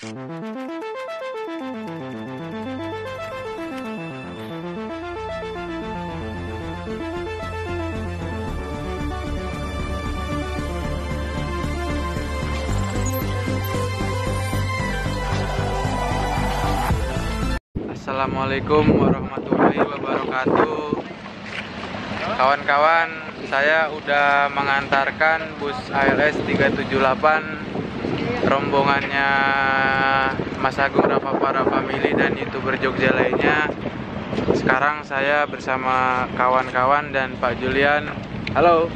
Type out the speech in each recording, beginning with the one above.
Assalamualaikum warahmatullahi wabarakatuh. Kawan-kawan, saya udah mengantarkan bus ALS 378 rombongannya Mas Agung Rapapara Family dan YouTuber Jogja lainnya. Sekarang saya bersama kawan-kawan dan Pak Julian. Halo.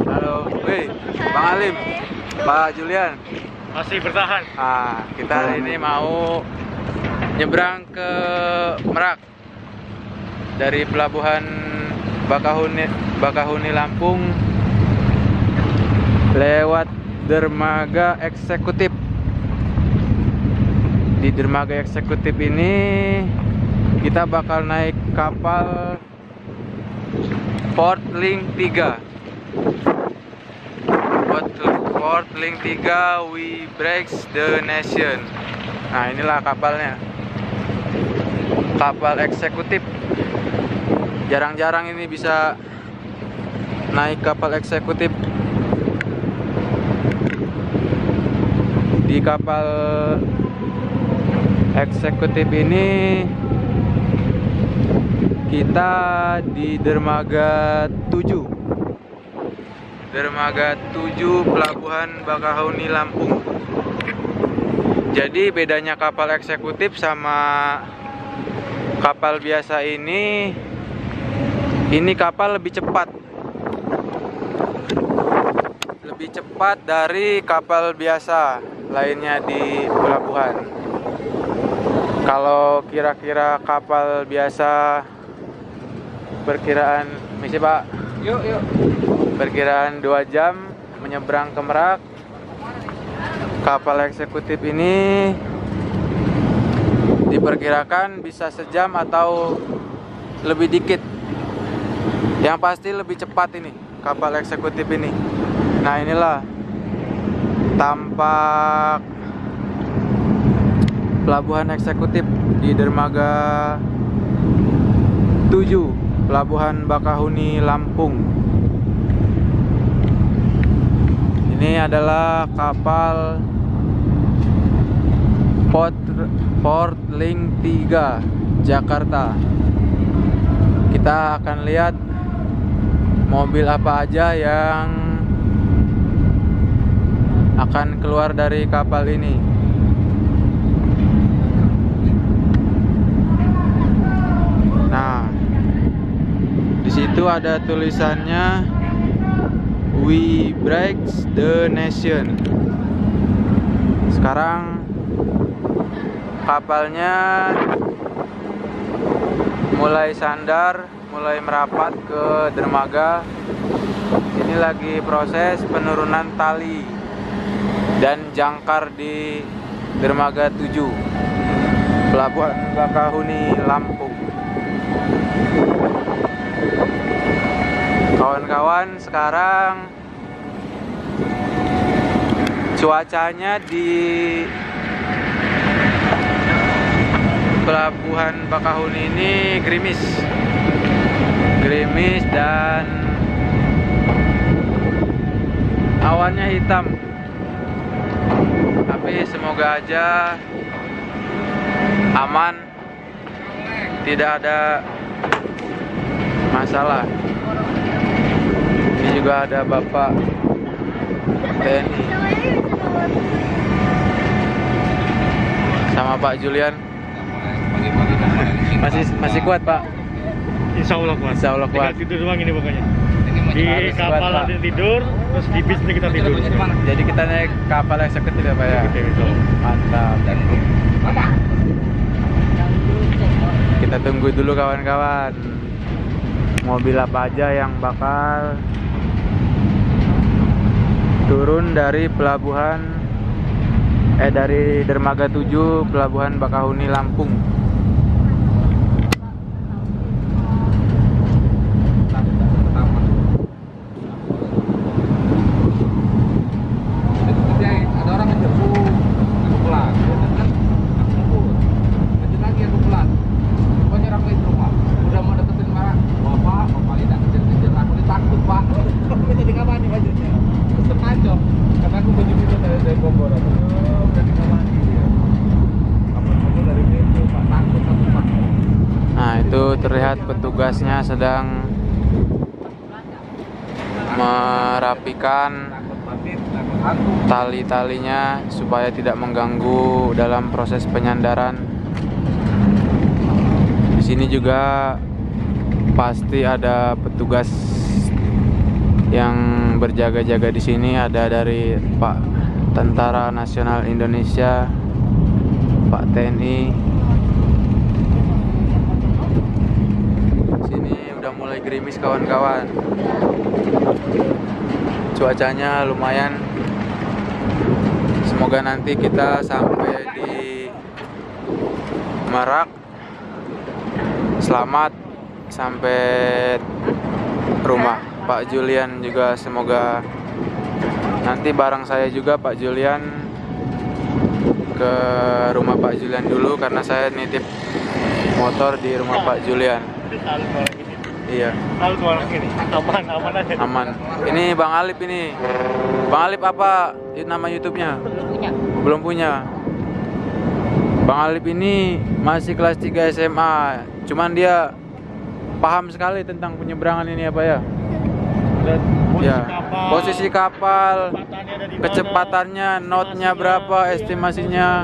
Halo. Wih, Bang Alim, Pak Julian. Masih bertahan. Kita ini mau nyebrang ke Merak dari pelabuhan Bakahuni Lampung lewat dermaga eksekutif. Di dermaga eksekutif ini kita bakal naik kapal Port Link 3. Port Link 3 We Breaks the Nation. Nah, inilah kapalnya. Kapal eksekutif. Jarang-jarang ini bisa naik kapal eksekutif. Di kapal eksekutif ini kita di dermaga 7. Dermaga 7 pelabuhan Bakahuni Lampung. Jadi bedanya kapal eksekutif sama kapal biasa ini kapal lebih cepat. Lebih cepat dari kapal biasa lainnya di pelabuhan. Kalau kira-kira kapal biasa perkiraan misi Pak. Yuk. Perkiraan 2 jam menyeberang ke Merak. Kapal eksekutif ini diperkirakan bisa sejam atau lebih dikit. Yang pasti lebih cepat ini kapal eksekutif ini. Nah, inilah tampak pelabuhan eksekutif di dermaga 7 pelabuhan Bakahuni Lampung. Ini adalah kapal Port Link 3 Jakarta. Kita akan lihat mobil apa aja yang akan keluar dari kapal ini. Nah, di situ ada tulisannya We Breaks the Nation. Sekarang kapalnya mulai sandar, mulai merapat ke dermaga. Ini lagi proses penurunan tali dan jangkar di dermaga 7 pelabuhan Bakahuni Lampung. Kawan-kawan, sekarang cuacanya di pelabuhan Bakahuni ini gerimis dan awannya hitam. Tapi semoga aja aman, tidak ada masalah. Ini juga ada Bapak TNI sama Pak Julian. Masih kuat Pak? Insya Allah kuat. Insya Allah kuat. Tinggal tidur doang ini pokoknya. Di kapal nanti tidur, terus di bis ini kita tidur. Jadi kita naik kapal eksekutif ya Pak ya? Mantap. Kita tunggu dulu kawan-kawan. Mobil apa aja yang bakal turun dari pelabuhan dari dermaga 7 pelabuhan Bakahuni Lampung. terlihat petugasnya sedang merapikan tali-talinya supaya tidak mengganggu dalam proses penyandaran. Di sini juga pasti ada petugas yang berjaga-jaga di sini, ada dari Pak Tentara Nasional Indonesia, Pak TNI. Sini udah mulai gerimis kawan-kawan. Cuacanya lumayan. Semoga nanti kita sampai di Merak selamat sampai rumah. Pak Julian juga semoga nanti bareng saya juga Pak Julian ke rumah Pak Julian dulu, karena saya nitip motor di rumah Pak Julian. Iya. Aman aja. Aman. Ini Bang Alip ini. Bang Alip apa nama YouTube-nya? Belum punya. Bang Alip ini masih kelas 3 SMA. Cuman dia paham sekali tentang penyeberangan ini apa ya? Ya. Posisi kapal, kecepatannya, notnya berapa, estimasinya.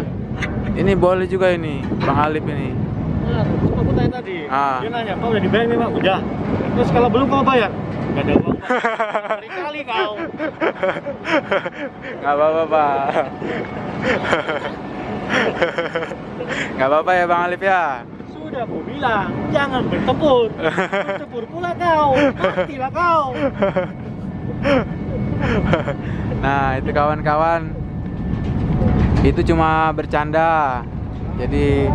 Ini boleh juga ini, Bang Alip ini. Aku tanya tadi, dia nanya, kau udah dibayar nih Pak? Udah. Terus kalau belum kau bayar? Gak ada uang Pak. Kali kau. Gak apa-apa Pak. Gak apa-apa ya Bang Alip ya. Sudah aku bilang, jangan bertempur. Bertempur pula kau, matilah kau. Nah itu kawan-kawan, itu cuma bercanda. Jadi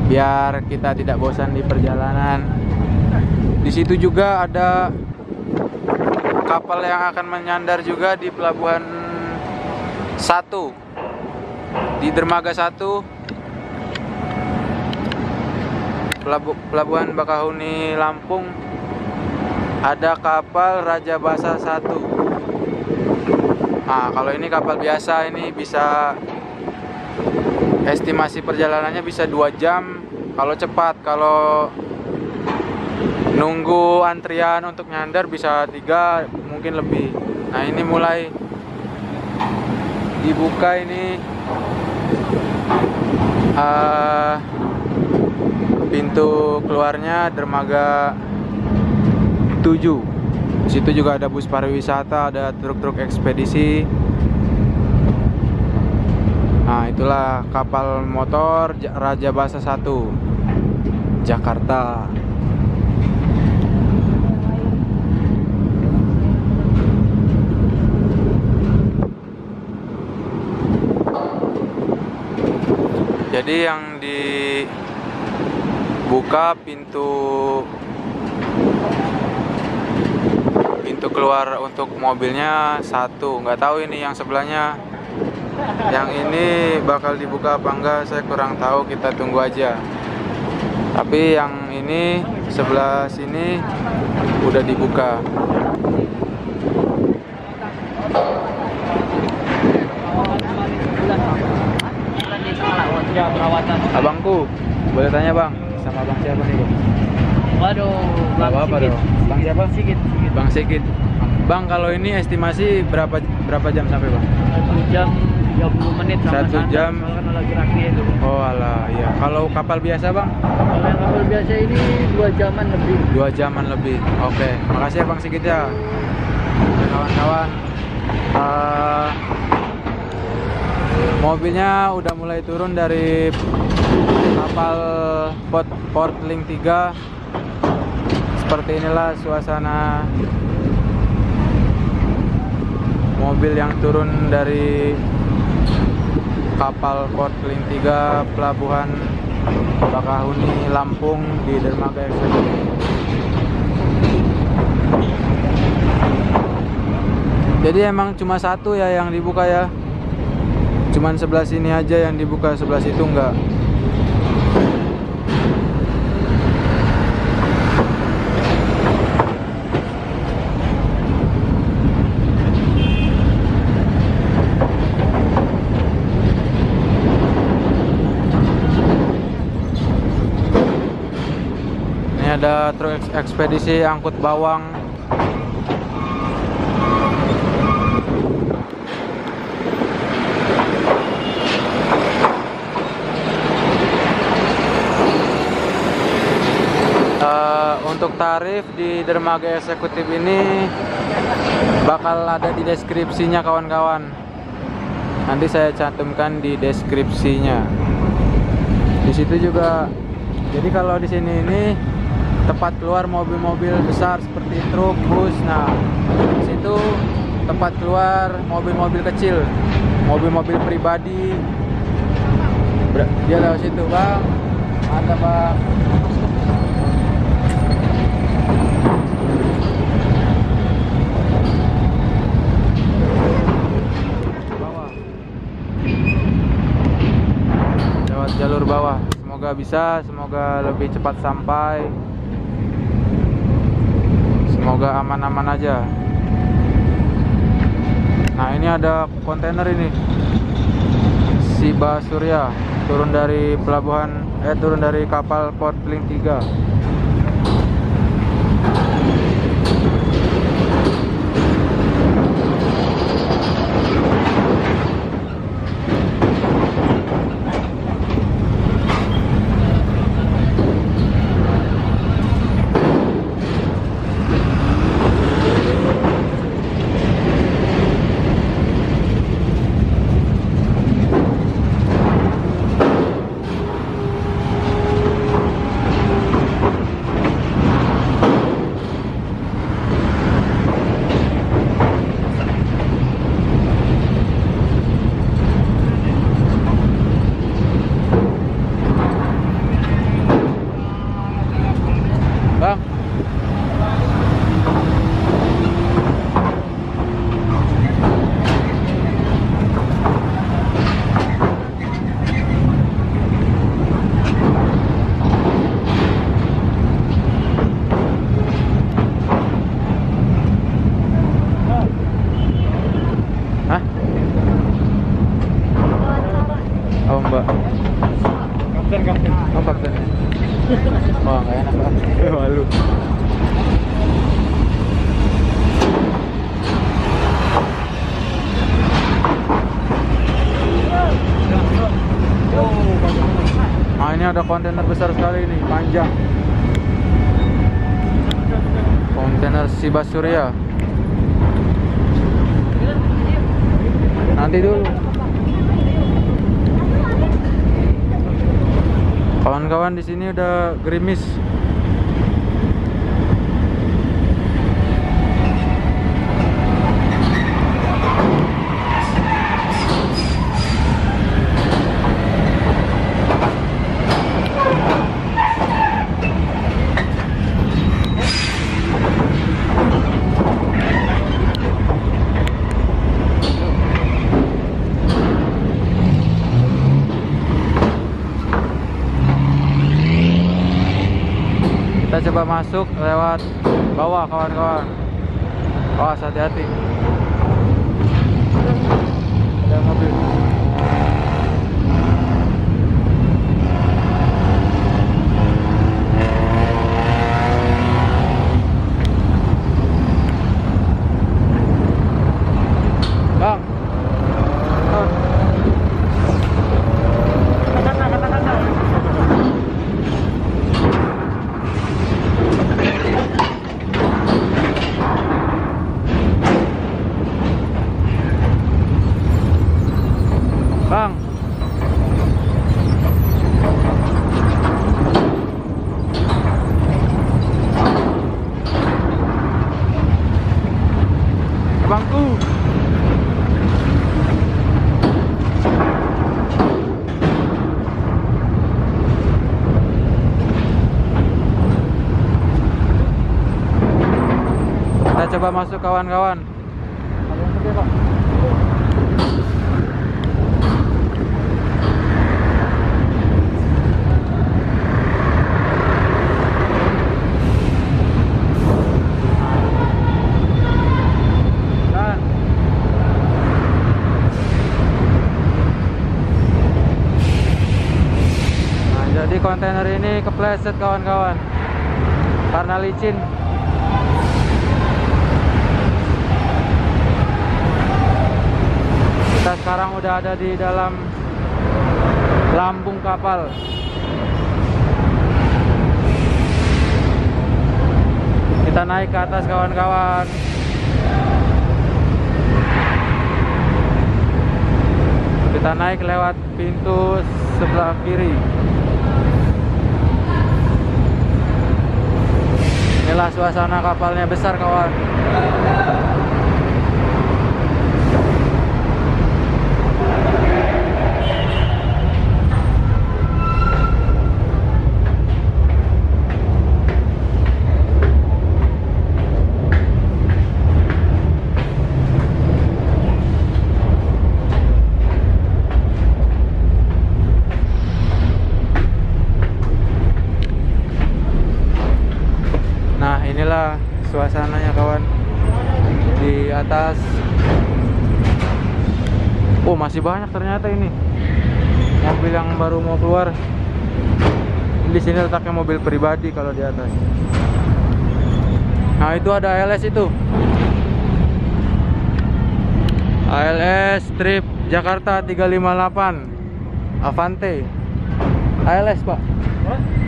biar kita tidak bosan di perjalanan. Di situ juga ada kapal yang akan menyandar juga di Pelabuhan 1, di Dermaga 1, Pelabuhan Bakahuni Lampung. Ada kapal Raja Basa 1. Nah kalau ini kapal biasa, ini bisa estimasi perjalanannya bisa 2 jam kalau cepat. Kalau nunggu antrian untuk nyandar bisa 3, mungkin lebih. Nah ini mulai dibuka ini pintu keluarnya dermaga 7. Di situ juga ada bus pariwisata, ada truk-truk ekspedisi. Nah itulah kapal motor Raja Basa 1 Jakarta. Jadi yang dibuka pintu keluar untuk mobilnya 1. Nggak tahu ini yang sebelahnya, yang ini bakal dibuka apa enggak, saya kurang tahu, kita tunggu aja. Tapi yang ini sebelah sini udah dibuka. Abangku, boleh tanya Bang, sama Bang siapa nih Bang? Waduh, Apa dong? Bang siapa? Sigit. Bang Sigit. Bang, kalau ini estimasi berapa jam sampai Bang? 1 jam 30 menit sama 1 jam. Kan lagi rakit itu. Oh alah, iya. Kalau kapal biasa Bang? Kalau yang kapal biasa ini 2 jaman lebih. 2 jaman lebih. Oke, makasih ya Bang Sigit ya. Kawan-kawan, mobilnya udah mulai turun dari kapal Port Link 3. Seperti inilah suasana mobil yang turun dari kapal Port Link 3 Pelabuhan Bakahuni Lampung di dermaga ekspedisi. Jadi emang cuma 1 ya yang dibuka ya. Cuman sebelah sini aja yang dibuka, sebelah situ enggak. Ada truk ekspedisi angkut bawang. Untuk tarif di dermaga eksekutif ini bakal ada di deskripsinya kawan-kawan. Nanti saya cantumkan di deskripsinya. Di situ juga. Jadi kalau di sini ini tempat keluar mobil-mobil besar seperti truk, bus. Nah, di situ tempat keluar mobil-mobil kecil, mobil-mobil pribadi. Dia lewat situ, Bang. Ada, Bang. Lewat jalur bawah. Semoga bisa, semoga lebih cepat sampai. Semoga aman-aman aja. Nah, ini ada kontainer ini. Siba Surya turun dari turun dari kapal Port Link 3. Bang, hah? Oh, Mbak. Kapten. Oh, kapten. Wah, nggak enak, Bang. Malu. Nah, ini ada kontainer besar sekali ini, panjang. Kontainer Siba Surya. Nanti dulu. Kawan-kawan, di sini udah gerimis. Kita coba masuk lewat bawah, kawan-kawan. Awas, hati-hati. Ada mobil. Bang. Bang. Abangku. Kita coba masuk, kawan-kawan. Jadi kontainer ini kepleset, kawan-kawan. karena licin. Kita sekarang udah ada di dalam lambung kapal. Kita naik ke atas kawan-kawan. Kita naik lewat pintu sebelah kiri. Inilah suasana kapalnya besar kawan. Nah, inilah suasananya kawan di atas. Oh, masih banyak ternyata ini mobil yang baru mau keluar. Di sini letaknya mobil pribadi kalau di atas. Nah, itu ada ALS itu. ALS Trip Jakarta 358 Avante. ALS, Pak. Hah?